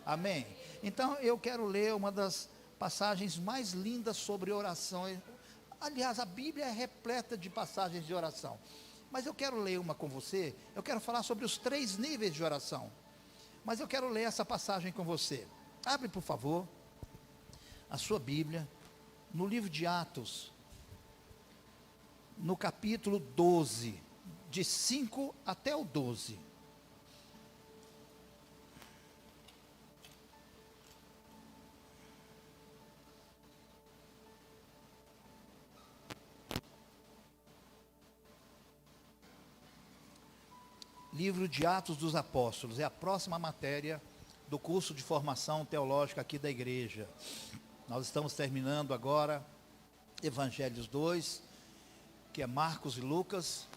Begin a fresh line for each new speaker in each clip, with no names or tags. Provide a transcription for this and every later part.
Amém? Então eu quero ler uma das passagens mais lindas sobre oração. Aliás, a Bíblia é repleta de passagens de oração. Mas eu quero ler uma com você. Eu quero falar sobre os 3 níveis de oração. Mas eu quero ler essa passagem com você. Abre, por favor, a sua Bíblia, no livro de Atos, no capítulo 12, de 5 até o 12. Livro de Atos dos Apóstolos, é a próxima matéria do curso de formação teológica aqui da igreja. Nós estamos terminando agora Evangelhos 2, que é Marcos e Lucas,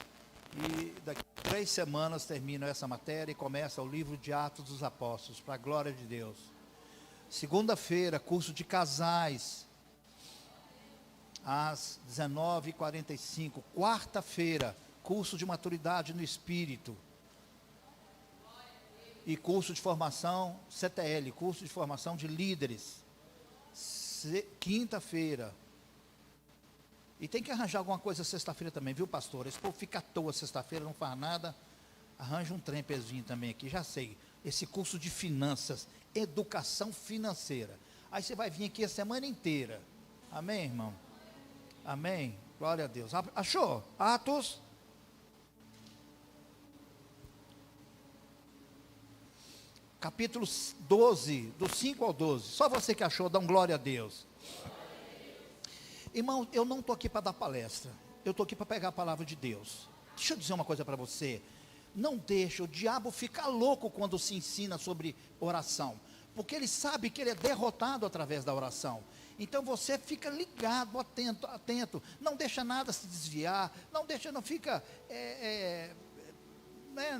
e daqui a 3 semanas termina essa matéria e começa o livro de Atos dos Apóstolos, para a glória de Deus. Segunda-feira, curso de casais, às 19h45. Quarta-feira, curso de maturidade no Espírito. E curso de formação CTL, curso de formação de líderes. Quinta-feira. E tem que arranjar alguma coisa sexta-feira também, viu, pastor? Esse povo fica à toa sexta-feira, não faz nada. Arranja um trem pezinho também aqui, já sei. Esse curso de finanças, educação financeira. Aí você vai vir aqui a semana inteira. Amém, irmão? Amém? Glória a Deus. Achou? Atos. Capítulo 12, do 5 ao 12. Só você que achou, dá um glória a Deus. Irmão, eu não estou aqui para dar palestra. Eu estou aqui para pegar a palavra de Deus. Deixa eu dizer uma coisa para você. Não deixa, o diabo fica louco quando se ensina sobre oração. Porque ele sabe que ele é derrotado através da oração. Então você fica ligado, atento, atento. Não deixa nada se desviar. Não fica...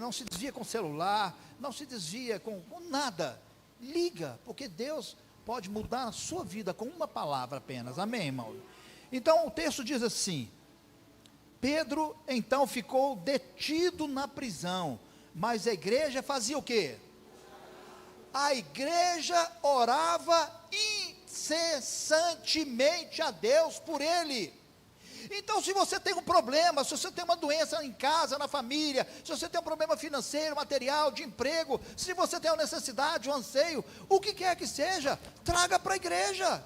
não se desvia com celular, não se desvia com nada. Liga, porque Deus pode mudar a sua vida com uma palavra apenas. Amém, irmão? Então o texto diz assim: Pedro então ficou detido na prisão, mas a igreja fazia o quê? A igreja orava incessantemente a Deus por ele. Então, se você tem um problema, se você tem uma doença em casa, na família, se você tem um problema financeiro, material, de emprego, se você tem uma necessidade, um anseio, o que quer que seja, traga para a igreja.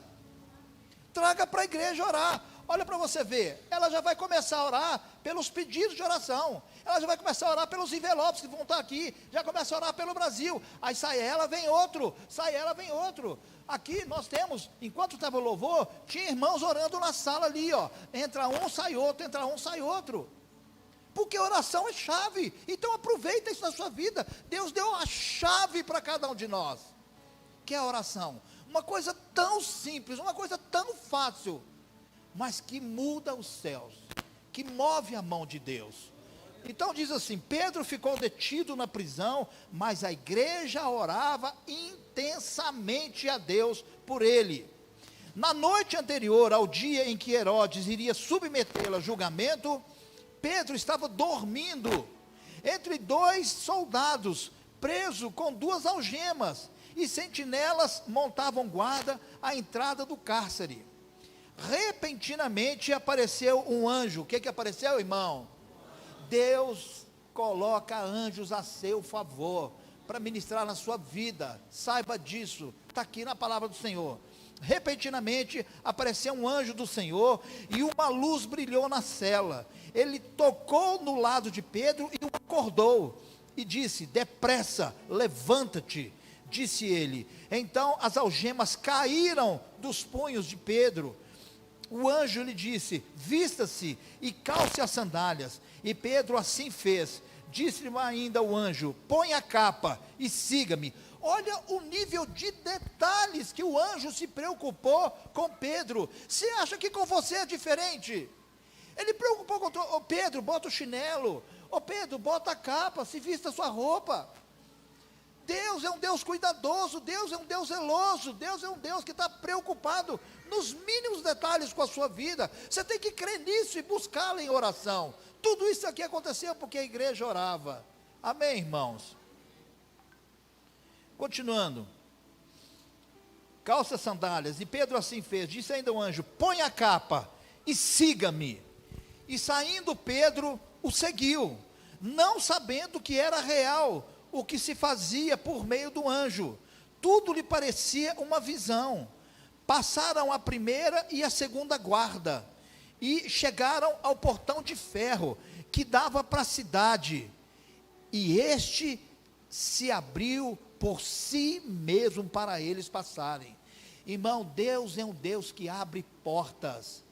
Traga para a igreja orar. Olha para você ver, ela já vai começar a orar pelos pedidos de oração. Ela já vai começar a orar pelos envelopes que vão estar aqui. Já começa a orar pelo Brasil. Aí sai ela, vem outro. Sai ela, vem outro. Aqui nós temos, enquanto estava o louvor, tinha irmãos orando na sala ali, ó. Entra um, sai outro, entra um, sai outro. Porque oração é chave. Então aproveita isso na sua vida. Deus deu a chave para cada um de nós, que é a oração. Uma coisa tão simples, uma coisa tão fácil, mas que muda os céus, que move a mão de Deus. Então diz assim: Pedro ficou detido na prisão, mas a igreja orava intensamente a Deus por ele. Na noite anterior ao dia em que Herodes iria submetê-lo a julgamento, Pedro estava dormindo entre 2 soldados, preso com 2 algemas, e sentinelas montavam guarda à entrada do cárcere. Repentinamente apareceu um anjo. O que apareceu, irmão? Deus coloca anjos a seu favor, para ministrar na sua vida. Saiba disso, está aqui na palavra do Senhor. Repentinamente apareceu um anjo do Senhor, e uma luz brilhou na cela. Ele tocou no lado de Pedro e o acordou, e disse: depressa, levanta-te. Disse ele. Então as algemas caíram dos punhos de Pedro. O anjo lhe disse: vista-se e calce as sandálias. E Pedro assim fez. Disse-lhe ainda o anjo: põe a capa e siga-me. Olha o nível de detalhes que o anjo se preocupou com Pedro. Você acha que com você é diferente? Ele preocupou com o Pedro, bota o chinelo. Ô Pedro, bota a capa, se vista a sua roupa. Deus é um Deus cuidadoso, Deus é um Deus zeloso, Deus é um Deus que está preocupado nos mínimos detalhes com a sua vida. Você tem que crer nisso e buscá-lo em oração. Tudo isso aqui aconteceu porque a igreja orava. Amém, irmãos? Continuando. calça as sandálias. E Pedro assim fez. Disse ainda o anjo: põe a capa e siga-me. E saindo Pedro o seguiu, não sabendo que era real o que se fazia por meio do anjo. Tudo lhe parecia uma visão. Passaram a primeira e a segunda guarda, e chegaram ao portão de ferro, que dava para a cidade, e este se abriu por si mesmo para eles passarem. Irmão, Deus é um Deus que abre portas.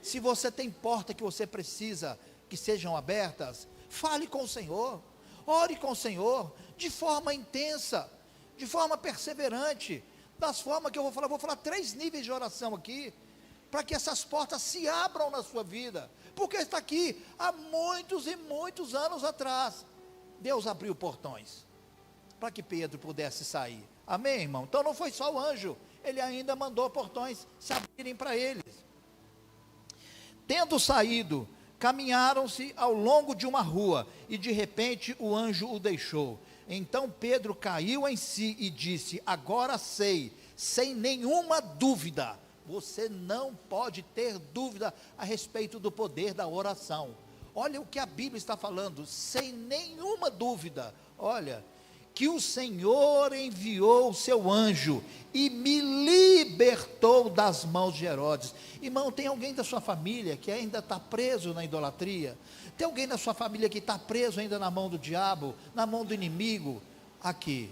Se você tem porta que você precisa que sejam abertas, fale com o Senhor, ore com o Senhor, de forma intensa, de forma perseverante, das formas que eu vou falar 3 níveis de oração aqui, para que essas portas se abram na sua vida, porque está aqui, há muitos e muitos anos atrás, Deus abriu portões, para que Pedro pudesse sair, amém, irmão? Então não foi só o anjo, ele ainda mandou portões se abrirem para eles. Tendo saído, caminharam-se ao longo de uma rua, e de repente o anjo o deixou. Então Pedro caiu em si e disse: agora sei, sem nenhuma dúvida. Você não pode ter dúvida a respeito do poder da oração. Olha o que a Bíblia está falando, sem nenhuma dúvida. Olha, que o Senhor enviou o seu anjo e me libertou das mãos de Herodes. Irmão, tem alguém da sua família que ainda está preso na idolatria? Tem alguém da sua família que está preso ainda na mão do diabo, na mão do inimigo? Aqui,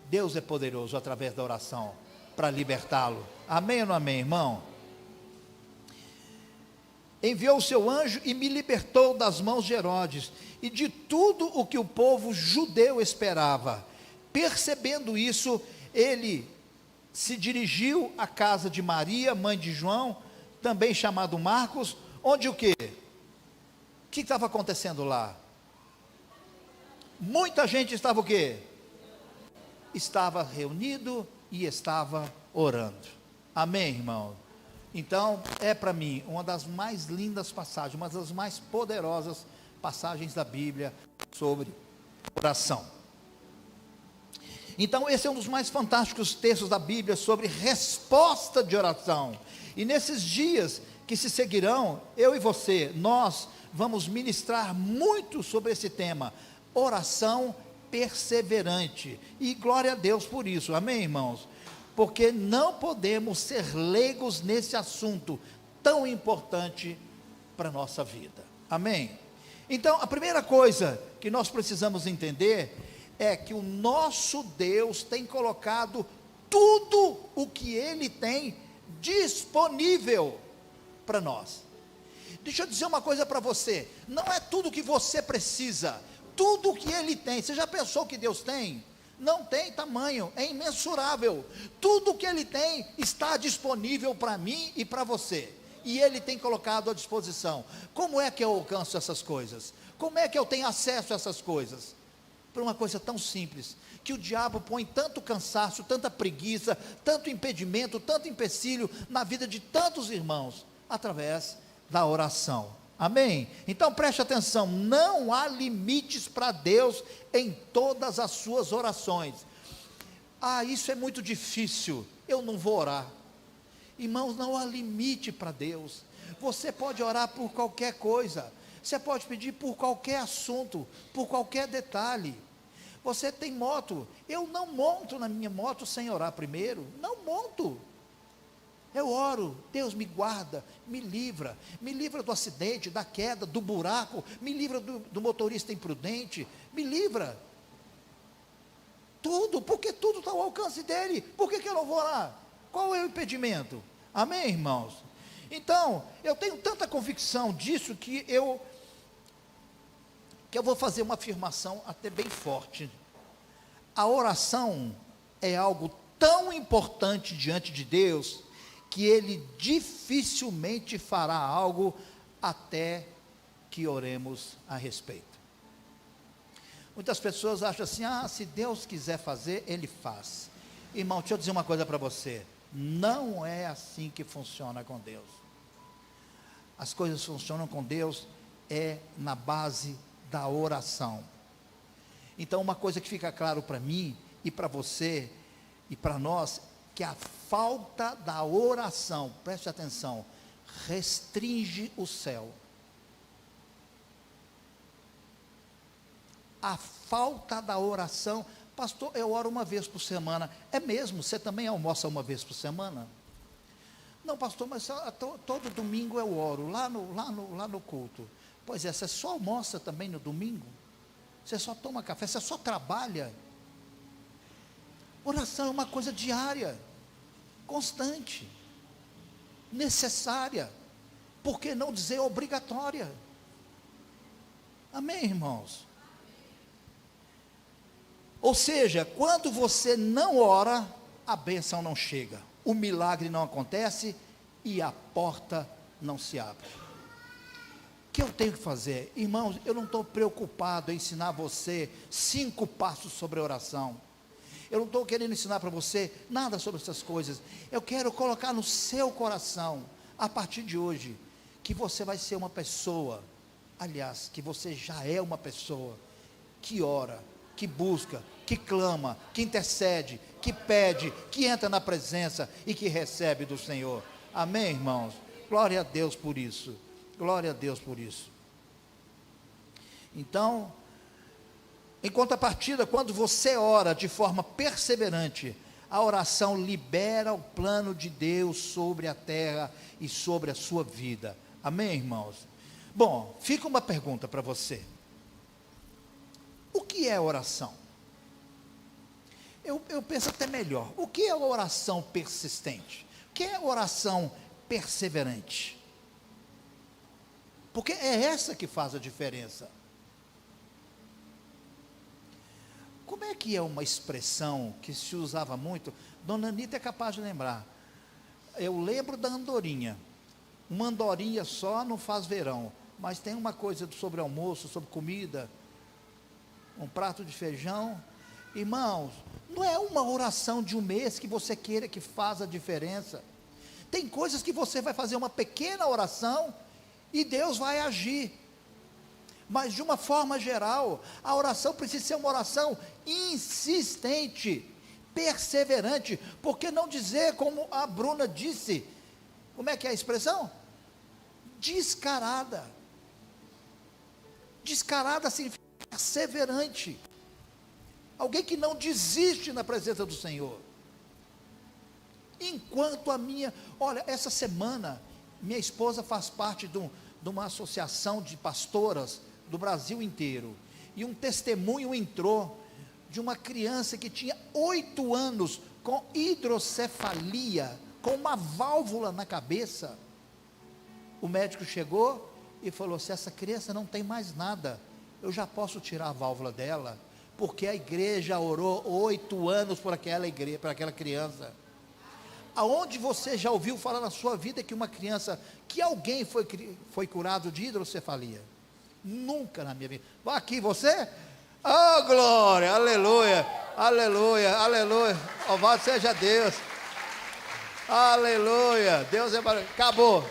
Deus é poderoso através da oração para libertá-lo. Amém ou não amém, irmão? Enviou o seu anjo e me libertou das mãos de Herodes e de tudo o que o povo judeu esperava. Percebendo isso, ele se dirigiu à casa de Maria, mãe de João, também chamado Marcos, onde o quê? O que estava acontecendo lá? Muita gente estava o quê? Estava reunido e estava orando. Amém, irmão? Então, é para mim uma das mais lindas passagens, uma das mais poderosas passagens da Bíblia sobre oração. Então, esse é um dos mais fantásticos textos da Bíblia sobre resposta de oração. E nesses dias que se seguirão, eu e você, nós vamos ministrar muito sobre esse tema, oração perseverante. E glória a Deus por isso, amém, irmãos? Porque não podemos ser leigos nesse assunto tão importante para a nossa vida, amém? Então, a primeira coisa que nós precisamos entender é que o nosso Deus tem colocado tudo o que Ele tem disponível para nós. Deixa eu dizer uma coisa para você, não é tudo que você precisa, tudo o que Ele tem. Você já pensou que Deus tem? Não tem tamanho, é imensurável. Tudo que Ele tem está disponível para mim e para você, e Ele tem colocado à disposição. Como é que eu alcanço essas coisas? Como é que eu tenho acesso a essas coisas? Por uma coisa tão simples, que o diabo põe tanto cansaço, tanta preguiça, tanto impedimento, tanto empecilho na vida de tantos irmãos, através da oração. Amém? Então preste atenção, não há limites para Deus em todas as suas orações. Isso é muito difícil, eu não vou orar. Irmãos, não há limite para Deus. Você pode orar por qualquer coisa, você pode pedir por qualquer assunto, por qualquer detalhe. Você tem moto, eu não monto na minha moto sem orar primeiro, não monto. Eu oro, Deus me guarda, me livra do acidente, da queda, do buraco, me livra do motorista imprudente, me livra. Tudo, porque tudo está ao alcance dele, por que eu não vou orar? Qual é o impedimento? Amém, irmãos? Então, eu tenho tanta convicção disso que eu vou fazer uma afirmação até bem forte. A oração é algo tão importante diante de Deus, que Ele dificilmente fará algo até que oremos a respeito. Muitas pessoas acham assim, se Deus quiser fazer, Ele faz. Irmão, deixa eu dizer uma coisa para você, não é assim que funciona com Deus. As coisas funcionam com Deus na base da oração. Então, uma coisa que fica claro para mim, e para você, e para nós, que a falta da oração, preste atenção, restringe o céu. A falta da oração, pastor, eu oro uma vez por semana. É mesmo? Você também almoça uma vez por semana? Não, pastor, mas todo domingo eu oro, lá no culto. Pois é, você só almoça também no domingo? Você só toma café, você só trabalha? Oração é uma coisa diária, constante, necessária, por que não dizer obrigatória? Amém, irmãos? Ou seja, quando você não ora, a bênção não chega, o milagre não acontece e a porta não se abre. O que eu tenho que fazer? Irmãos, eu não estou preocupado em ensinar você 5 passos sobre oração. Eu não estou querendo ensinar para você nada sobre essas coisas. Eu quero colocar no seu coração, a partir de hoje, que você vai ser uma pessoa, aliás, que você já é uma pessoa, que ora, que busca, que clama, que intercede, que pede, que entra na presença e que recebe do Senhor. Amém, irmãos? Glória a Deus por isso. Glória a Deus por isso. Então, em contrapartida, quando você ora de forma perseverante, a oração libera o plano de Deus sobre a terra e sobre a sua vida. Amém, irmãos? Bom, fica uma pergunta para você. O que é oração? Eu penso até melhor. O que é oração persistente? O que é oração perseverante? Porque é essa que faz a diferença. Como é que é uma expressão que se usava muito? Dona Anita é capaz de lembrar. Eu lembro da andorinha. Uma andorinha só não faz verão. Mas tem uma coisa sobre almoço, sobre comida, um prato de feijão. Irmãos, não é uma oração de um mês que você queira que faça a diferença. Tem coisas que você vai fazer uma pequena oração e Deus vai agir. Mas de uma forma geral, a oração precisa ser uma oração insistente, perseverante, porque não dizer como a Bruna disse, como é que é a expressão? Descarada. Descarada significa perseverante. Alguém que não desiste na presença do Senhor. Enquanto olha, essa semana, minha esposa faz parte de uma associação de pastoras do Brasil inteiro, e um testemunho entrou, de uma criança que tinha 8 anos, com hidrocefalia, com uma válvula na cabeça. O médico chegou e falou: se essa criança não tem mais nada, eu já posso tirar a válvula dela, porque a igreja orou 8 anos por aquela criança. Aonde você já ouviu falar na sua vida que alguém foi curado de hidrocefalia? Nunca na minha vida. Aqui você? Oh, glória, aleluia, aleluia, aleluia, louvado seja Deus, aleluia, Deus é maravilhoso. Acabou,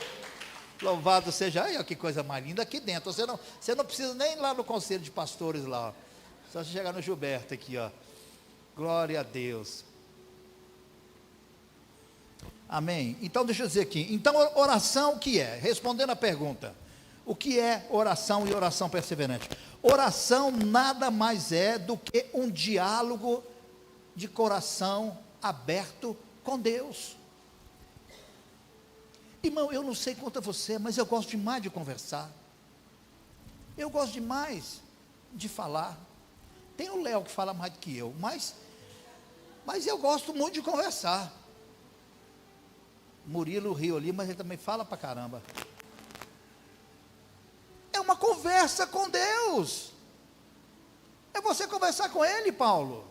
louvado seja, ai, que coisa mais linda aqui dentro. Você não precisa nem ir lá no conselho de pastores lá, ó. Só você chegar no Gilberto aqui, ó. Glória a Deus. Amém. Então deixa eu dizer aqui, então oração o que é? Respondendo a pergunta, o que é oração e oração perseverante? Oração nada mais é do que um diálogo de coração aberto com Deus. Irmão, eu não sei quanto a você, mas eu gosto demais de conversar. Eu gosto demais de falar. Tem o Léo que fala mais do que eu, mas eu gosto muito de conversar. Murilo riu ali, mas ele também fala pra caramba. É uma conversa com Deus. É você conversar com Ele, Paulo.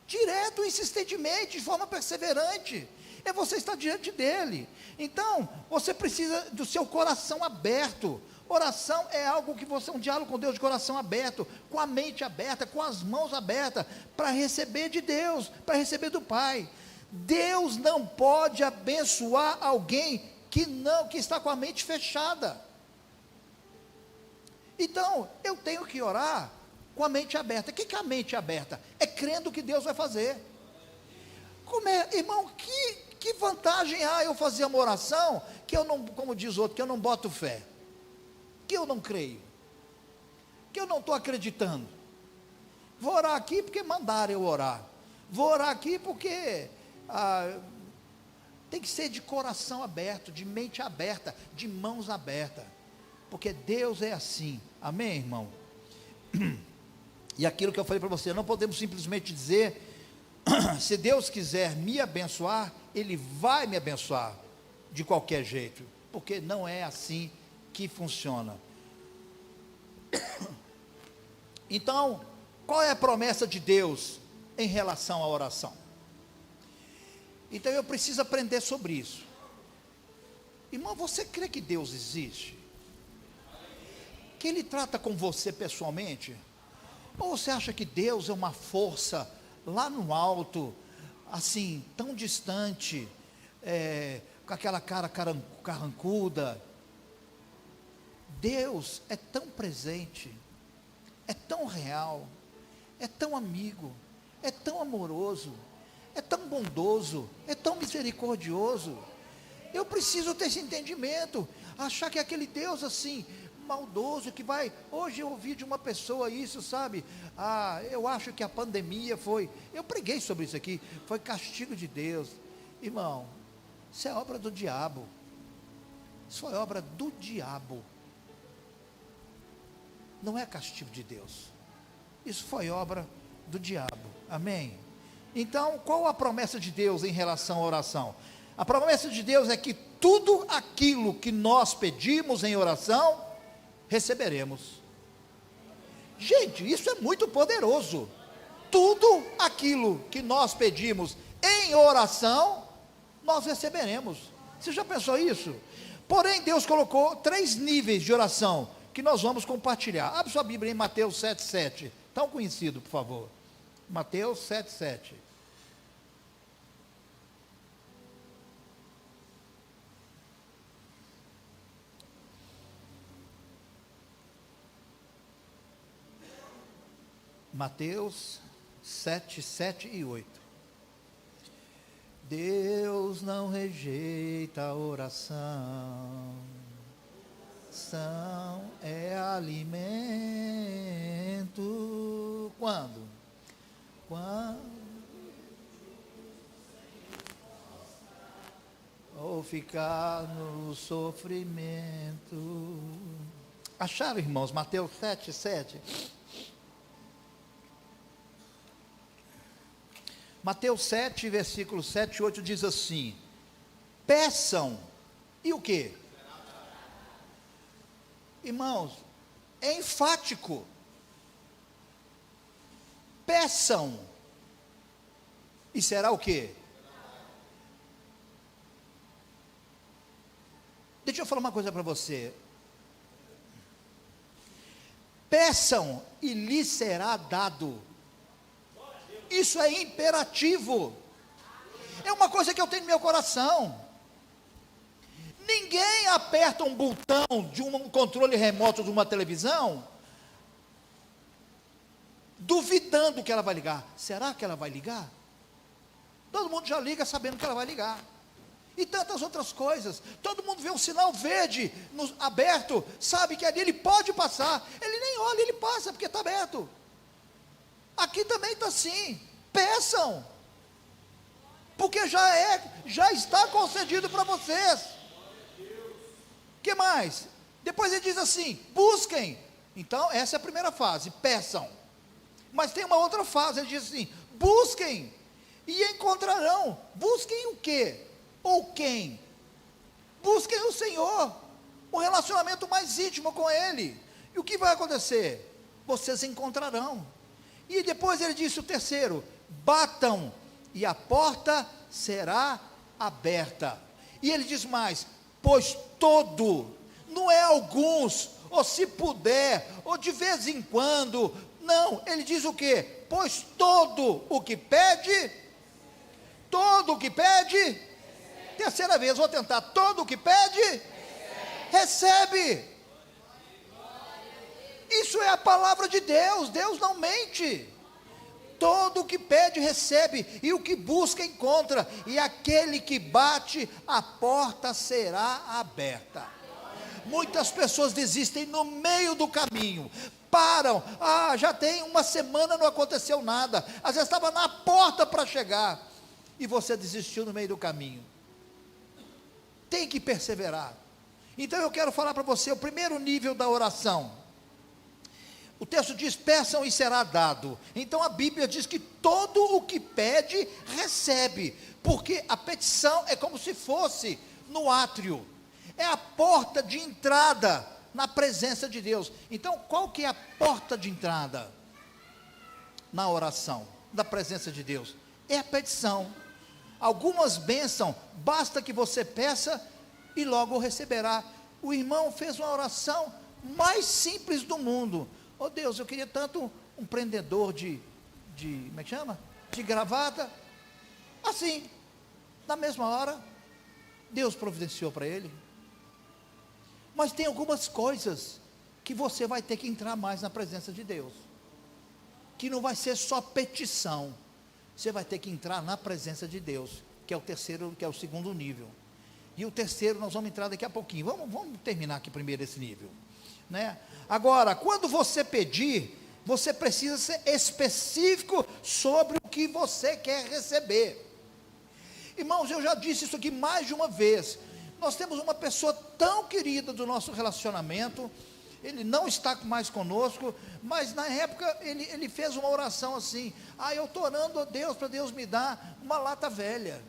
Direto, insistentemente, de forma perseverante. É você estar diante dEle. Então, você precisa do seu coração aberto. Oração é algo que você, um diálogo com Deus de coração aberto, com a mente aberta, com as mãos abertas, para receber de Deus, para receber do Pai. Deus não pode abençoar alguém que está com a mente fechada. Então, eu tenho que orar com a mente aberta. O que é a mente aberta? É crendo que Deus vai fazer. Irmão, que vantagem há eu fazer uma oração que eu não, como diz outro, que eu não boto fé, que eu não creio, que eu não estou acreditando. Vou orar aqui porque mandaram eu orar. Vou orar aqui porque tem que ser de coração aberto, de mente aberta, de mãos abertas, porque Deus é assim. Amém, irmão? E aquilo que eu falei para você, não podemos simplesmente dizer, se Deus quiser me abençoar, Ele vai me abençoar de qualquer jeito, porque não é assim que funciona. Então, qual é a promessa de Deus em relação à oração? Então eu preciso aprender sobre isso. Irmão, você crê que Deus existe? Que Ele trata com você pessoalmente? Ou você acha que Deus é uma força lá no alto, assim, tão distante, com aquela cara carrancuda? Deus é tão presente, é tão real, é tão amigo, é tão amoroso, é tão bondoso, é tão misericordioso. Eu preciso ter esse entendimento. Achar que é aquele Deus assim, maldoso, que vai, hoje eu ouvi de uma pessoa isso, sabe, eu acho que a pandemia eu preguei sobre isso aqui, foi castigo de Deus. Irmão, isso é obra do diabo, isso foi obra do diabo, não é castigo de Deus, isso foi obra do diabo. Amém? Então, qual a promessa de Deus em relação à oração? A promessa de Deus é que tudo aquilo que nós pedimos em oração, receberemos. Gente, isso é muito poderoso. Tudo aquilo que nós pedimos em oração, nós receberemos. Você já pensou isso? Porém, Deus colocou 3 níveis de oração, que nós vamos compartilhar. Abre sua Bíblia em Mateus 7,7, tão conhecido, por favor. Mateus 7,7. Mateus 7, 7 e 8. Deus não rejeita a oração, é alimento. Quando ou ficar no sofrimento. Acharam, irmãos, Mateus 7, 7? Mateus 7, versículo 7 e 8 diz assim: peçam, e o que? Irmãos, é enfático. Peçam, e será o que? Deixa eu falar uma coisa para você. Peçam, e lhes será dado. Isso é imperativo, é uma coisa que eu tenho no meu coração. Ninguém aperta um botão de um controle remoto de uma televisão, duvidando que ela vai ligar. Será que ela vai ligar? Todo mundo já liga sabendo que ela vai ligar. E tantas outras coisas. Todo mundo vê um sinal verde aberto, sabe que ali ele pode passar. Ele nem olha, ele passa porque está aberto. Aqui também está assim. Peçam, porque já está concedido para vocês. O que mais? Depois ele diz assim: busquem. Então essa é a primeira fase, peçam. Mas tem uma outra fase, ele diz assim: busquem e encontrarão. Busquem o quê? Ou quem? Busquem o Senhor, um relacionamento mais íntimo com Ele. E o que vai acontecer? Vocês encontrarão. E depois ele disse o terceiro: batam, e a porta será aberta. E ele diz mais: pois todo, não é alguns, ou se puder, ou de vez em quando, não, ele diz o quê? Pois todo o que pede, terceira vez, vou tentar, todo o que pede, recebe. Isso é a palavra de Deus, Deus não mente. todo o que pede recebe, e o que busca encontra, e aquele que bate, a porta será aberta. Muitas pessoas desistem no meio do caminho, param, já tem uma semana, não aconteceu nada, às vezes estava na porta para chegar, e você desistiu no meio do caminho. Tem que perseverar. Então eu quero falar para você, o primeiro nível da oração, o texto diz, peçam e será dado. Então a Bíblia diz que todo o que pede, recebe, porque a petição é como se fosse no átrio, é a porta de entrada na presença de Deus. Então qual que é a porta de entrada na oração, da presença de Deus? É a petição. Algumas bênçãos, basta que você peça e logo receberá. O irmão fez uma oração mais simples do mundo. Oh Deus, eu queria tanto um prendedor como é que chama? De gravata. Assim, na mesma hora, Deus providenciou para ele. Mas tem algumas coisas que você vai ter que entrar mais na presença de Deus, que não vai ser só petição, você vai ter que entrar na presença de Deus, que é o terceiro, que é o segundo nível. E o terceiro nós vamos entrar daqui a pouquinho. Vamos terminar aqui primeiro esse nível, né? Agora, quando você pedir, você precisa ser específico sobre o que você quer receber. Irmãos, eu já disse isso aqui mais de uma vez. Nós temos uma pessoa tão querida do nosso relacionamento, ele não está mais conosco, mas na época ele fez uma oração assim, eu estou orando a Deus, para Deus me dar uma lata velha.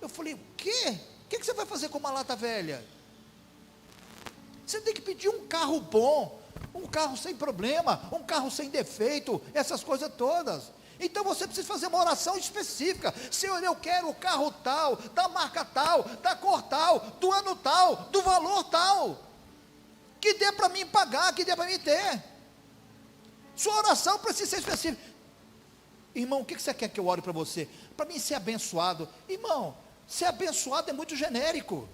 Eu falei, o quê? O que você vai fazer com uma lata velha? Você tem que pedir um carro bom, um carro sem problema, um carro sem defeito, essas coisas todas. Então você precisa fazer uma oração específica. Senhor, eu quero o carro tal, da marca tal, da cor tal, do ano tal, do valor tal, que dê para mim pagar, que dê para mim ter. Sua oração precisa ser específica. Irmão, o que você quer que eu ore para você? Para mim ser abençoado. Irmão, ser abençoado é muito genérico.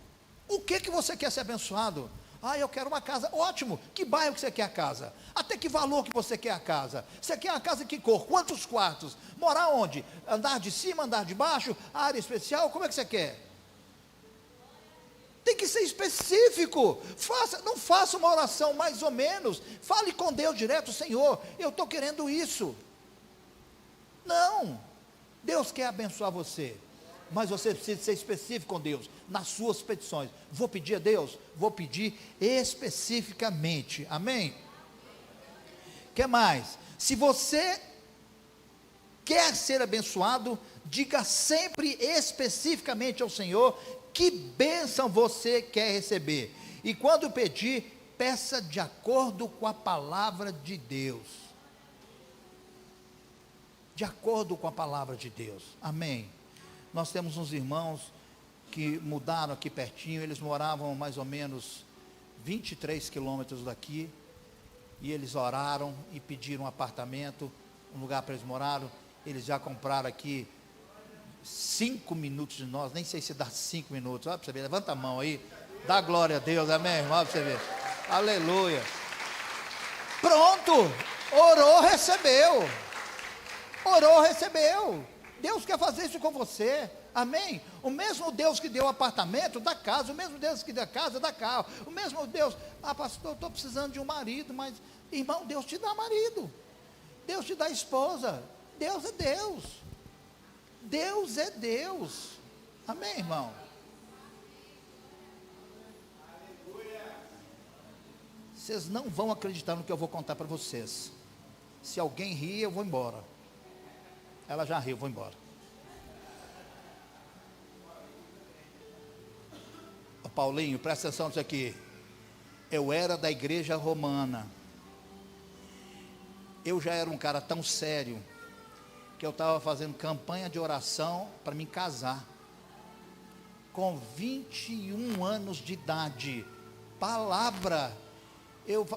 O que você quer ser abençoado? Eu quero uma casa. Ótimo, que bairro que você quer a casa? Até que valor que você quer a casa? Você quer uma casa de que cor? Quantos quartos? Morar onde? Andar de cima, andar de baixo? Área especial? Como é que você quer? Tem que ser específico. Não faça uma oração mais ou menos. Fale com Deus direto, Senhor, eu estou querendo isso. Não, Deus quer abençoar você, mas você precisa ser específico com Deus, nas suas petições. Vou pedir a Deus? Vou pedir especificamente, amém? O que mais? Se você quer ser abençoado, diga sempre especificamente ao Senhor, que bênção você quer receber, e quando pedir, peça de acordo com a palavra de Deus, de acordo com a palavra de Deus, amém? Nós temos uns irmãos que mudaram aqui pertinho, eles moravam mais ou menos 23 quilômetros daqui, e eles oraram e pediram um apartamento, um lugar para eles morarem. Eles já compraram aqui 5 minutos de nós, nem sei se dá 5 minutos, olha para você ver, levanta a mão aí, dá glória a Deus, amém, irmão, olha para você ver, aleluia, pronto, orou, recebeu, Deus quer fazer isso com você, amém? O mesmo Deus que deu o apartamento, dá casa, o mesmo Deus que deu a casa, dá carro, o mesmo Deus, pastor, eu estou precisando de um marido, mas, irmão, Deus te dá marido, Deus te dá esposa, Deus é Deus, Deus é Deus, amém, irmão? Vocês não vão acreditar no que eu vou contar para vocês. Se alguém rir, eu vou embora. Ela já riu, vou embora. Paulinho, presta atenção nisso aqui. Eu era da igreja romana. Eu já era um cara tão sério que eu estava fazendo campanha de oração para me casar. Com 21 anos de idade. Palavra.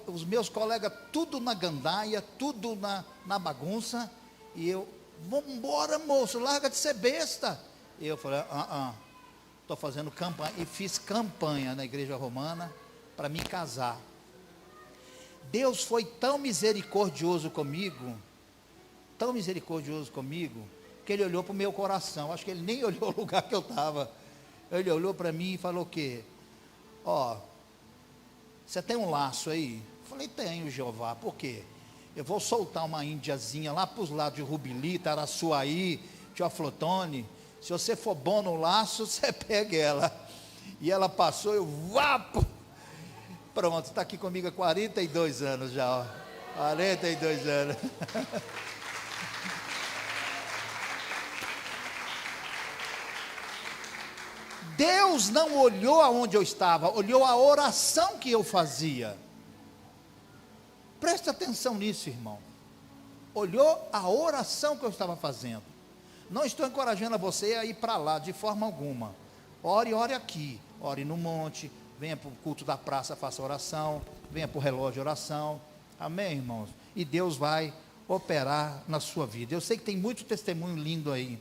Os meus colegas tudo na gandaia, tudo na bagunça. E eu, vamos embora, moço, larga de ser besta. E eu falei, estou fazendo campanha, e fiz campanha na igreja romana para me casar. Deus foi tão misericordioso comigo, tão misericordioso comigo, que ele olhou para o meu coração. Acho que ele nem olhou o lugar que eu estava. Ele olhou para mim e falou o quê? Ó, você tem um laço aí? Eu falei, tenho, Jeová. Por quê? Eu vou soltar uma índiazinha lá para os lados de Rubili, Taraçuaí, Teoflotone. Se você for bom no laço, você pega ela. E ela passou, eu vapo. Pronto, está aqui comigo há 42 anos já, ó. 42 anos. Deus não olhou aonde eu estava, olhou a oração que eu fazia. Preste atenção nisso, irmão. Olhou a oração que eu estava fazendo. Não estou encorajando a você a ir para lá de forma alguma. Ore aqui, ore no monte, venha para o culto da praça, faça oração, venha para o relógio de oração. Amém, irmãos? E Deus vai operar na sua vida. Eu sei que tem muito testemunho lindo aí.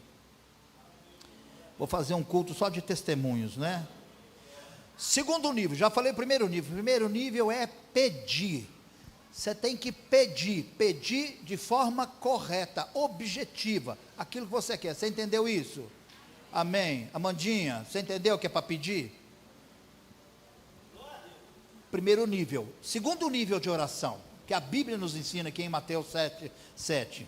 Vou fazer um culto só de testemunhos, né? Segundo nível, já falei primeiro nível. Primeiro nível é pedir. Você tem que pedir de forma correta, objetiva, aquilo que você quer. Você entendeu isso? Amém. Amandinha, você entendeu o que é para pedir? Primeiro nível. Segundo nível de oração, que a Bíblia nos ensina aqui em Mateus 7.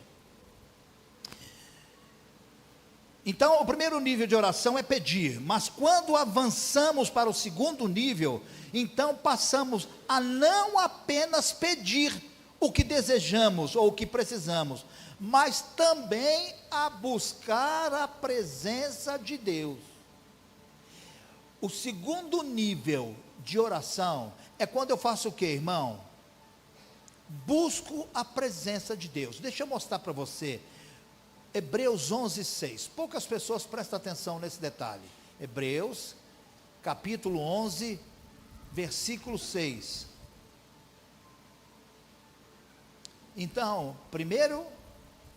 Então, o primeiro nível de oração é pedir, mas quando avançamos para o segundo nível, então passamos a não apenas pedir o que desejamos ou o que precisamos, mas também a buscar a presença de Deus. O segundo nível de oração é quando eu faço o que, irmão? Busco a presença de Deus. Deixa eu mostrar para você. Hebreus 11:6. Poucas pessoas prestam atenção nesse detalhe. Hebreus, capítulo 11, versículo 6. Então, primeiro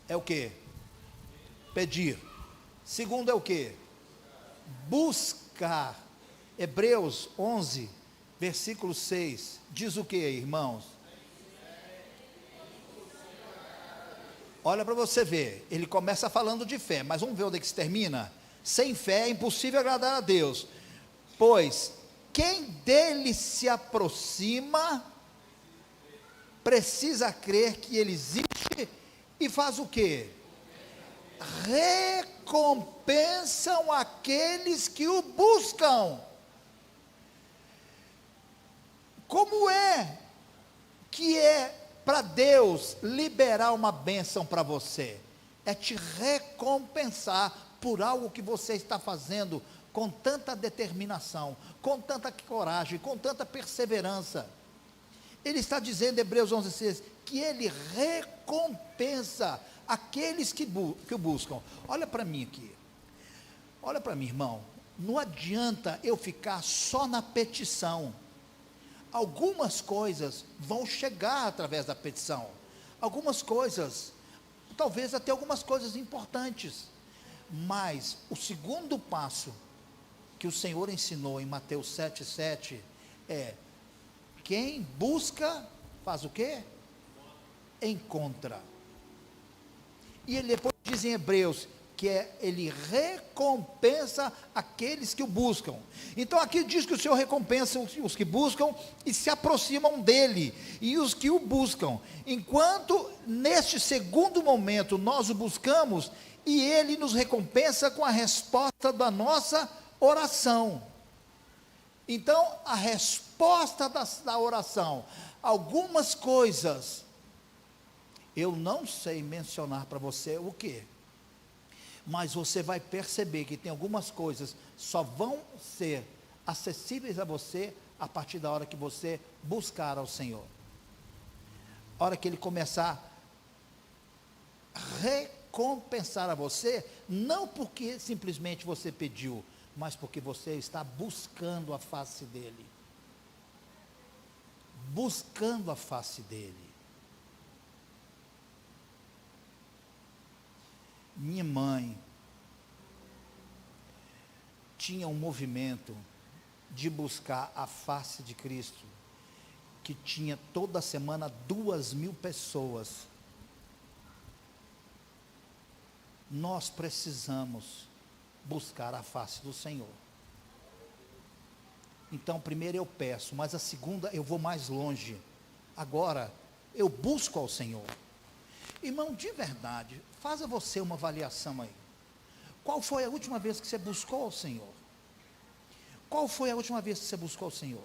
é o que? Pedir. Segundo é o que? Buscar. Hebreus 11, versículo 6. Diz o que, irmãos? Olha para você ver, ele começa falando de fé, mas vamos ver onde é que se termina. Sem fé é impossível agradar a Deus, pois quem dele se aproxima, precisa crer que ele existe e faz o quê? Recompensam aqueles que o buscam. Como é que é para Deus liberar uma bênção para você? É te recompensar por algo que você está fazendo com tanta determinação, com tanta coragem, com tanta perseverança. Ele está dizendo, Hebreus 11:6, que ele recompensa aqueles que o buscam. Olha para mim aqui, olha para mim, irmão, não adianta eu ficar só na petição. Algumas coisas vão chegar através da petição, algumas coisas, talvez até algumas coisas importantes, mas o segundo passo que o Senhor ensinou em Mateus 7:7 é: quem busca, faz o quê? Encontra. E ele depois diz em Hebreus, que ele recompensa aqueles que o buscam. Então aqui diz que o Senhor recompensa os que buscam e se aproximam dele, e os que o buscam, enquanto neste segundo momento nós o buscamos, e ele nos recompensa com a resposta da nossa oração. Então a resposta da oração, algumas coisas, eu não sei mencionar para você o que, mas você vai perceber que tem algumas coisas só vão ser acessíveis a você a partir da hora que você buscar ao Senhor. A hora que Ele começar a recompensar a você, não porque simplesmente você pediu, mas porque você está buscando a face dEle. Buscando a face dEle. Minha mãe tinha um movimento de buscar a face de Cristo, que tinha toda semana 2.000 pessoas Nós precisamos buscar a face do Senhor. Então, primeiro eu peço, mas a segunda eu vou mais longe. Agora, eu busco ao Senhor. Irmão, de verdade, faça você uma avaliação aí. Qual foi a última vez que você buscou ao Senhor? Qual foi a última vez que você buscou ao Senhor?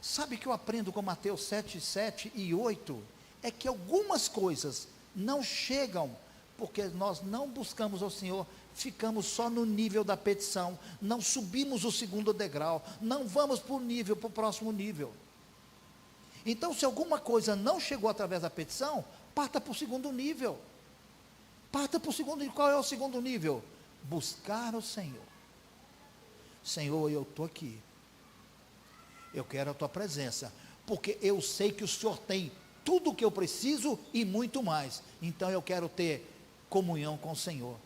Sabe que eu aprendo com Mateus 7, 7 e 8? É que algumas coisas não chegam, porque nós não buscamos ao Senhor, ficamos só no nível da petição, não subimos o segundo degrau, não vamos para o próximo nível. Então, se alguma coisa não chegou através da petição, parta para o segundo nível. Parta para o segundo nível. Qual é o segundo nível? Buscar o Senhor. Senhor, eu estou aqui. Eu quero a tua presença, porque eu sei que o Senhor tem tudo o que eu preciso e muito mais. Então eu quero ter comunhão com o Senhor.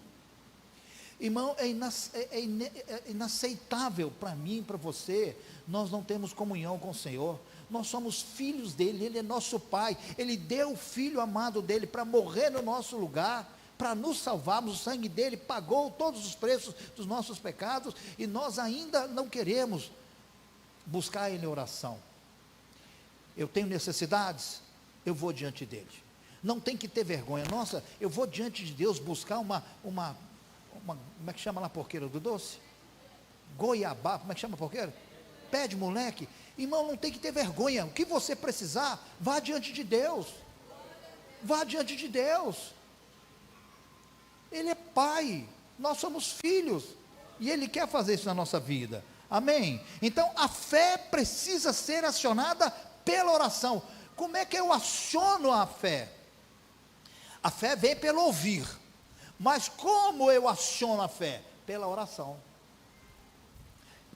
Irmão, é inaceitável para mim e para você, nós não temos comunhão com o Senhor. Nós somos filhos dele, ele é nosso Pai, ele deu o Filho amado dele para morrer no nosso lugar, para nos salvarmos. O sangue dele pagou todos os preços dos nossos pecados, e nós ainda não queremos buscar ele em oração. Eu tenho necessidades, eu vou diante dele, não tem que ter vergonha. Nossa, eu vou diante de Deus buscar uma como é que chama lá a porqueira do doce? Goiabá, como é que chama a porqueira? Pé de moleque. Irmão, não tem que ter vergonha. O que você precisar, vá diante de Deus. Vá diante de Deus. Ele é Pai, nós somos filhos, e Ele quer fazer isso na nossa vida. Amém? Então a fé precisa ser acionada pela oração. Como é que eu aciono a fé? A fé vem pelo ouvir. Mas como eu aciono a fé? Pela oração.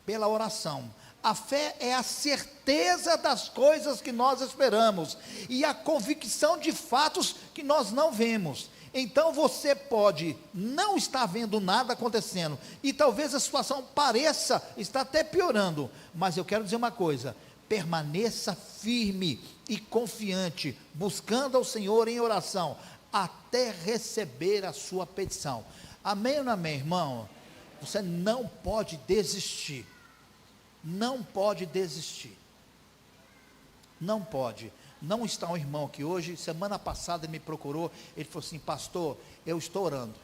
Pela oração. A fé é a certeza das coisas que nós esperamos e a convicção de fatos que nós não vemos. Então você pode não estar vendo nada acontecendo, e talvez a situação pareça estar até piorando, mas eu quero dizer uma coisa: permaneça firme e confiante, buscando ao Senhor em oração, até receber a sua petição. Amém ou não amém, irmão? Você não pode desistir. Não pode desistir. Não pode. Não está um irmão aqui hoje, semana passada ele me procurou, ele falou assim: pastor, eu estou orando,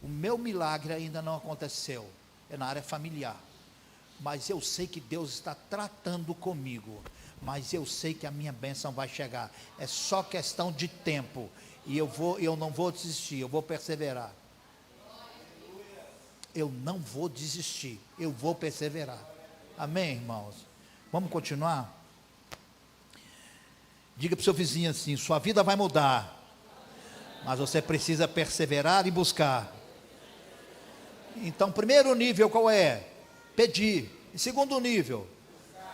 o meu milagre ainda não aconteceu, é na área familiar, mas eu sei que Deus está tratando comigo, mas eu sei que a minha bênção vai chegar, é só questão de tempo, e eu não vou desistir, eu vou perseverar. Eu não vou desistir, eu vou perseverar. Amém, irmãos? Vamos continuar? Diga para o seu vizinho assim: sua vida vai mudar, mas você precisa perseverar e buscar. Então, primeiro nível qual é? Pedir. E segundo nível,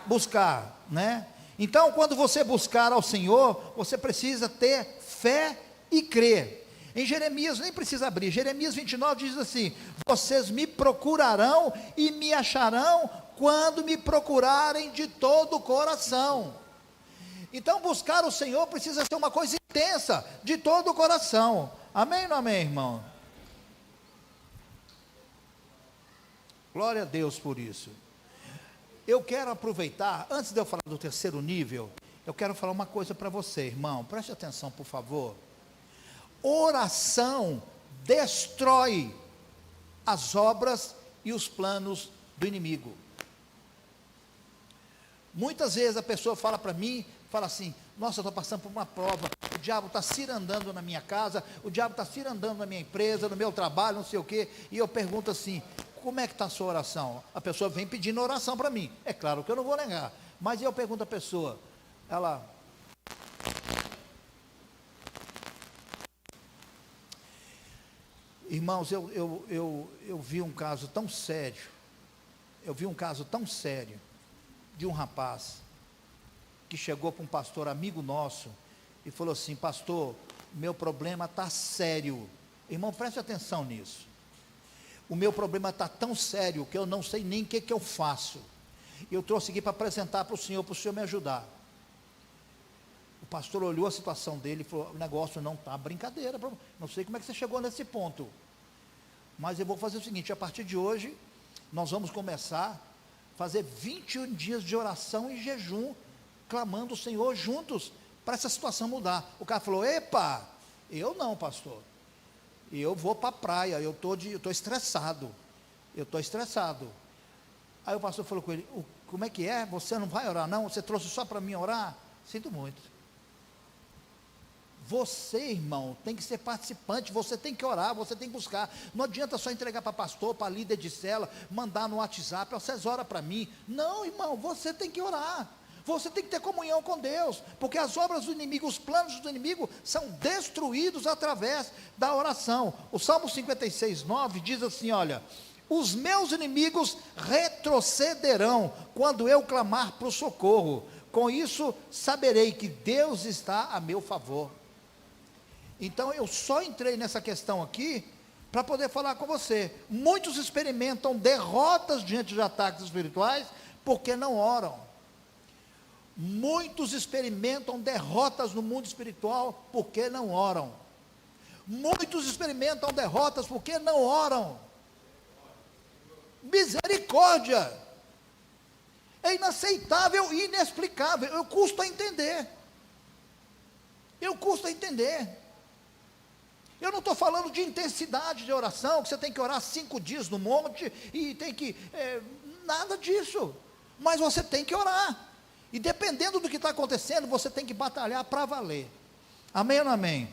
buscar, né? Então, quando você buscar ao Senhor, você precisa ter fé e crer. Em Jeremias, nem precisa abrir, Jeremias 29 diz assim: vocês me procurarão e me acharão quando me procurarem de todo o coração. Então buscar o Senhor precisa ser uma coisa intensa, de todo o coração. Amém ou não amém, irmão? Glória a Deus por isso. Eu quero aproveitar, antes de eu falar do terceiro nível, eu quero falar uma coisa para você, irmão, preste atenção por favor. Oração destrói as obras e os planos do inimigo. Muitas vezes a pessoa fala para mim, fala assim: nossa, eu estou passando por uma prova, o diabo está cirandando na minha casa, o diabo está cirandando na minha empresa, no meu trabalho, não sei o quê, e eu pergunto assim: como é que está a sua oração? A pessoa vem pedindo oração para mim, é claro que eu não vou negar, mas eu pergunto à pessoa, ela... Irmãos, eu vi um caso tão sério, de um rapaz, que chegou para um pastor amigo nosso, e falou assim: pastor, meu problema está sério. Irmão, preste atenção nisso. O meu problema está tão sério, que eu não sei nem o que eu faço. Eu trouxe aqui para apresentar para o senhor me ajudar. O pastor olhou a situação dele e falou: o negócio não está brincadeira, não sei como é que você chegou nesse ponto. Mas eu vou fazer o seguinte: a partir de hoje, nós vamos começar a fazer 21 dias de oração e jejum, clamando o Senhor juntos, para essa situação mudar. O cara falou: epa, eu não, pastor, eu vou para a praia, eu estou estressado, Aí o pastor falou com ele: como é que é? Você não vai orar não? Você trouxe só para mim orar? Sinto muito. Você, irmão, tem que ser participante, você tem que orar, você tem que buscar. Não adianta só entregar para pastor, para líder de cela, mandar no WhatsApp: vocês oram para mim. Não, irmão, você tem que orar. Você tem que ter comunhão com Deus, porque as obras do inimigo, os planos do inimigo são destruídos através da oração. O Salmo 56:9 diz assim: olha, os meus inimigos retrocederão quando eu clamar para o socorro. Com isso saberei que Deus está a meu favor. Então eu só entrei nessa questão aqui para poder falar com você. Muitos experimentam derrotas diante de ataques espirituais porque não oram. Muitos experimentam derrotas no mundo espiritual porque não oram. Muitos experimentam derrotas porque não oram. Misericórdia! É inaceitável e inexplicável. Eu custo a entender. Eu não estou falando de intensidade de oração, que você tem que orar 5 dias no monte, e tem que, nada disso, mas você tem que orar, e dependendo do que está acontecendo, você tem que batalhar para valer. Amém ou não amém?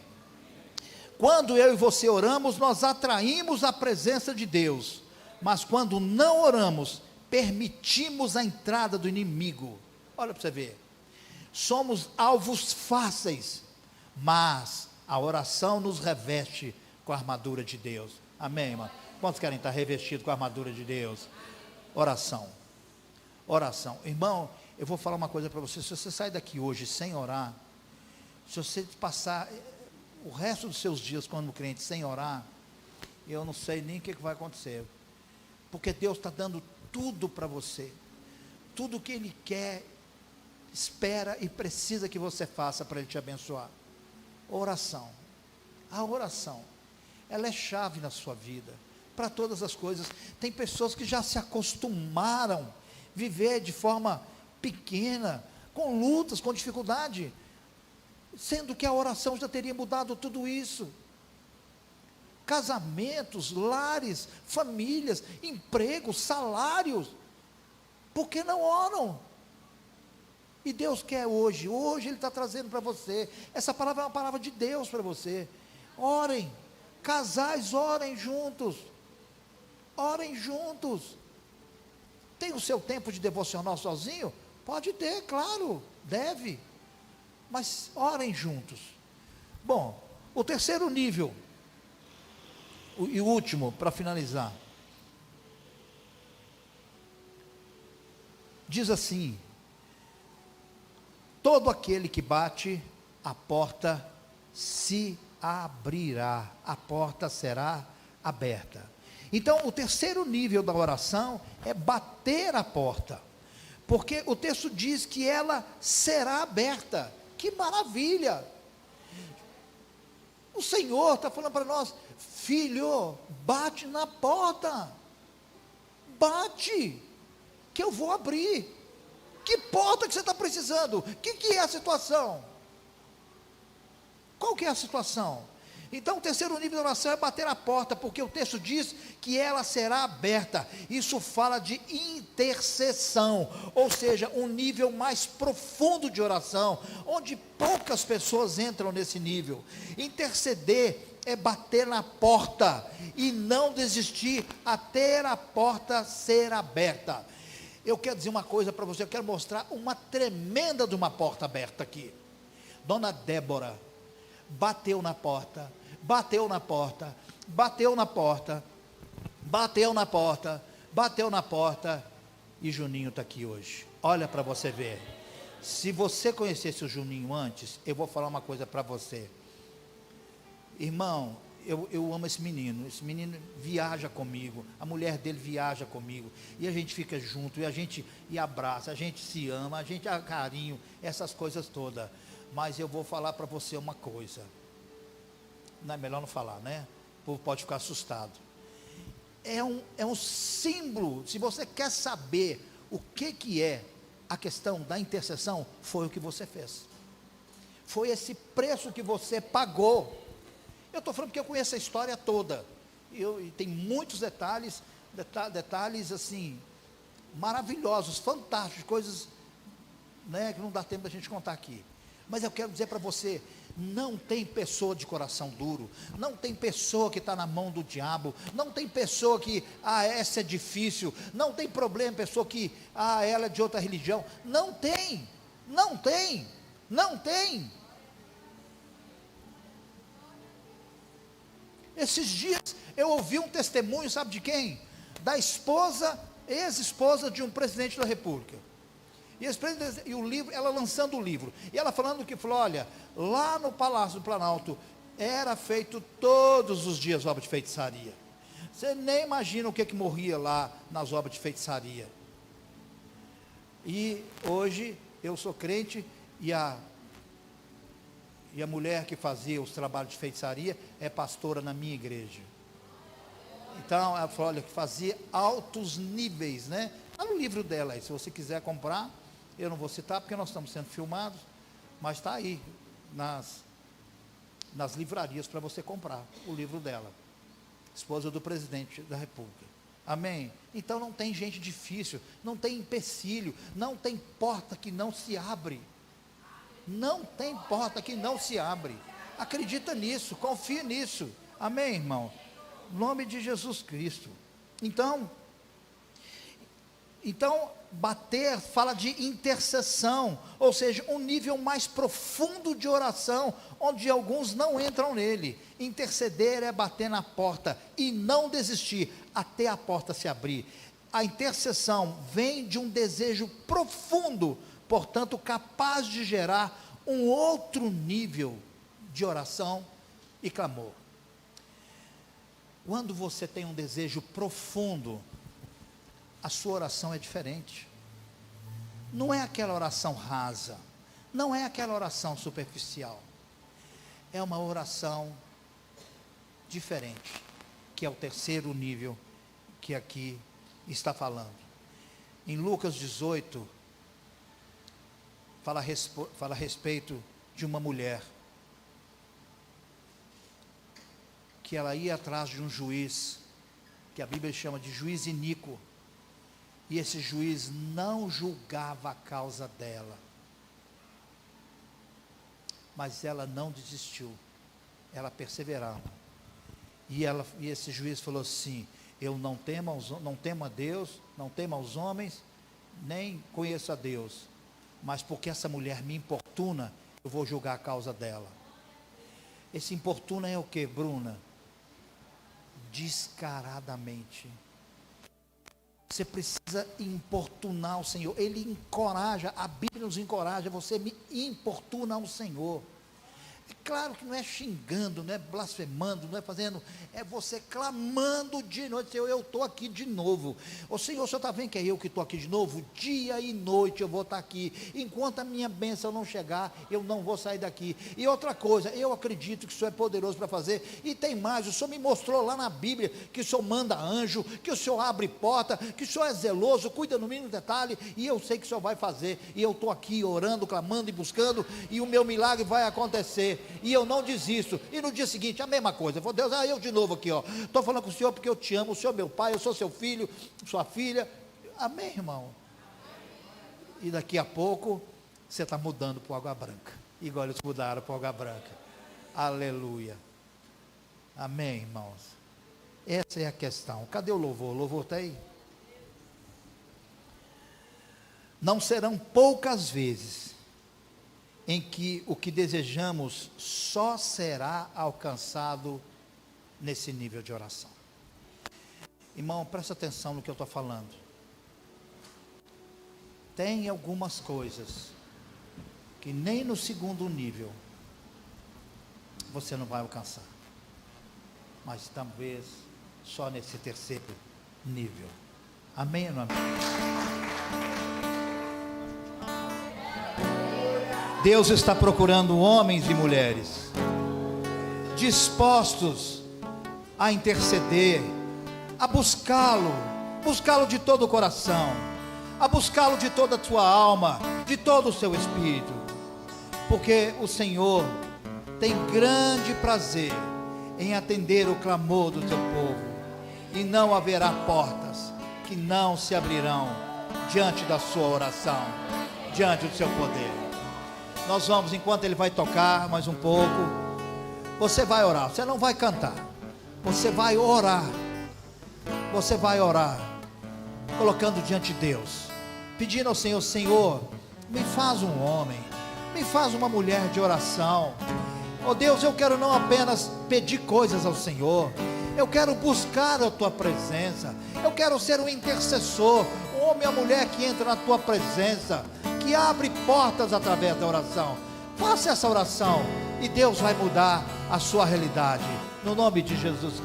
Quando eu e você oramos, nós atraímos a presença de Deus, mas quando não oramos, permitimos a entrada do inimigo. Olha para você ver, somos alvos fáceis, mas a oração nos reveste com a armadura de Deus. Amém, irmão? Quantos querem estar revestidos com a armadura de Deus? Oração. Irmão, eu vou falar uma coisa para você: se você sair daqui hoje sem orar, se você passar o resto dos seus dias como crente sem orar, eu não sei nem o que vai acontecer, porque Deus está dando tudo para você, tudo que Ele quer, espera e precisa que você faça para Ele te abençoar. Oração. A oração, ela é chave na sua vida, para todas as coisas. Tem pessoas que já se acostumaram a viver de forma pequena, com lutas, com dificuldade, sendo que a oração já teria mudado tudo isso. Casamentos, lares, famílias, empregos, salários, porque não oram? E Deus quer hoje Ele está trazendo para você, essa palavra é uma palavra de Deus para você. Orem, casais, orem juntos, tem o seu tempo de devocional sozinho? Pode ter, claro, deve, mas orem juntos. Bom, o terceiro nível, e o último, para finalizar, diz assim: todo aquele que bate, a porta se abrirá, a porta será aberta. Então, o terceiro nível da oração é bater a porta, porque o texto diz que ela será aberta. Que maravilha! O Senhor está falando para nós: filho, bate na porta, bate, que eu vou abrir. Que porta que você está precisando? O que é a situação? Qual que é a situação? Então o terceiro nível de oração é bater a porta, porque o texto diz que ela será aberta. Isso fala de intercessão, ou seja, um nível mais profundo de oração, onde poucas pessoas entram nesse nível. Interceder é bater na porta e não desistir até a porta ser aberta. Eu quero dizer uma coisa para você, eu quero mostrar uma tremenda de uma porta aberta aqui. Dona Débora bateu na porta, e Juninho está aqui hoje. Olha para você ver. Se você conhecesse o Juninho antes, eu vou falar uma coisa para você. Irmão, eu amo esse menino viaja comigo, a mulher dele viaja comigo, e a gente fica junto, e a gente abraça, a gente se ama, a gente carinho, essas coisas todas. Mas eu vou falar para você uma coisa, não é melhor não falar, né? O povo pode ficar assustado. é um símbolo. Se você quer saber o que é a questão da intercessão, foi o que você fez, foi esse preço que você pagou. Eu estou falando porque eu conheço a história toda, e tem muitos detalhes assim, maravilhosos, fantásticos, coisas, né, que não dá tempo da gente contar aqui. Mas eu quero dizer para você, não tem pessoa de coração duro, não tem pessoa que está na mão do diabo, não tem pessoa que, essa é difícil, não tem problema, pessoa que, ela é de outra religião, não tem. Esses dias eu ouvi um testemunho, sabe de quem? Da ex-esposa de um presidente da república. E o livro, ela lançando o livro, e ela falou, olha, lá no Palácio do Planalto, era feito todos os dias obra de feitiçaria. Você nem imagina o que morria lá nas obras de feitiçaria. E hoje, eu sou crente, e a mulher que fazia os trabalhos de feitiçaria, é pastora na minha igreja. Então, ela falou, olha, que fazia altos níveis, né? Está no livro dela aí, se você quiser comprar, eu não vou citar, porque nós estamos sendo filmados, mas está aí, nas livrarias, para você comprar o livro dela, esposa do presidente da república. Amém? Então não tem gente difícil, não tem empecilho, não tem porta que não se abre, não tem porta que não se abre. Acredita nisso, confia nisso. Amém, irmão? Em nome de Jesus Cristo. Então, bater fala de intercessão, ou seja, um nível mais profundo de oração, onde alguns não entram nele. Interceder é bater na porta e não desistir até a porta se abrir. A intercessão vem de um desejo profundo, portanto capaz de gerar um outro nível de oração e clamor. Quando você tem um desejo profundo, a sua oração é diferente. Não é aquela oração rasa, não é aquela oração superficial, é uma oração diferente, que é o terceiro nível que aqui está falando. Em Lucas 18, fala a respeito de uma mulher, que ela ia atrás de um juiz, que a Bíblia chama de juiz iníquo, e esse juiz não julgava a causa dela, mas ela não desistiu, ela perseverava, e esse juiz falou assim, eu não temo a Deus, não temo aos homens, nem conheço a Deus, mas porque essa mulher me importuna, eu vou julgar a causa dela. Esse importuna é o que, Bruna? Descaradamente. Você precisa importunar o Senhor. Ele encoraja, a Bíblia nos encoraja, você me importuna ao Senhor. É claro que não é xingando, não é blasfemando, não é fazendo, é você clamando de noite, Senhor, eu estou aqui de novo. Ô Senhor, o Senhor está vendo que é eu que estou aqui de novo? Dia e noite eu vou estar aqui, enquanto a minha bênção não chegar, eu não vou sair daqui. E outra coisa, eu acredito que o Senhor é poderoso para fazer, e tem mais, o Senhor me mostrou lá na Bíblia, que o Senhor manda anjo, que o Senhor abre porta, que o Senhor é zeloso, cuida no mínimo detalhe, e eu sei que o Senhor vai fazer, e eu estou aqui orando, clamando e buscando, e o meu milagre vai acontecer, e eu não desisto. E no dia seguinte, a mesma coisa, vou Deus, eu de novo aqui, estou falando com o Senhor porque eu te amo, o Senhor é meu pai, eu sou seu filho, sua filha, amém, irmão? E daqui a pouco, você está mudando para o água branca, igual eles mudaram para o água branca, aleluia, amém, irmãos? Essa é a questão. Cadê o louvor? O louvor está aí? Não serão poucas vezes em que o que desejamos só será alcançado nesse nível de oração. Irmão, presta atenção no que eu estou falando. Tem algumas coisas que nem no segundo nível você não vai alcançar, mas talvez só nesse terceiro nível. Amém ou não amém? Deus está procurando homens e mulheres dispostos a interceder, a buscá-lo, buscá-lo de todo o coração, a buscá-lo de toda a tua alma, de todo o seu espírito, porque o Senhor tem grande prazer em atender o clamor do teu povo, e não haverá portas que não se abrirão diante da sua oração, diante do seu poder. Nós vamos, enquanto ele vai tocar mais um pouco, você vai orar, você não vai cantar, você vai orar, colocando diante de Deus, pedindo ao Senhor: Senhor, me faz um homem, me faz uma mulher de oração. Oh Deus, eu quero não apenas pedir coisas ao Senhor, eu quero buscar a tua presença, eu quero ser um intercessor, um homem ou mulher que entra na tua presença, que abre portas através da oração. Faça essa oração e Deus vai mudar a sua realidade, no nome de Jesus Cristo.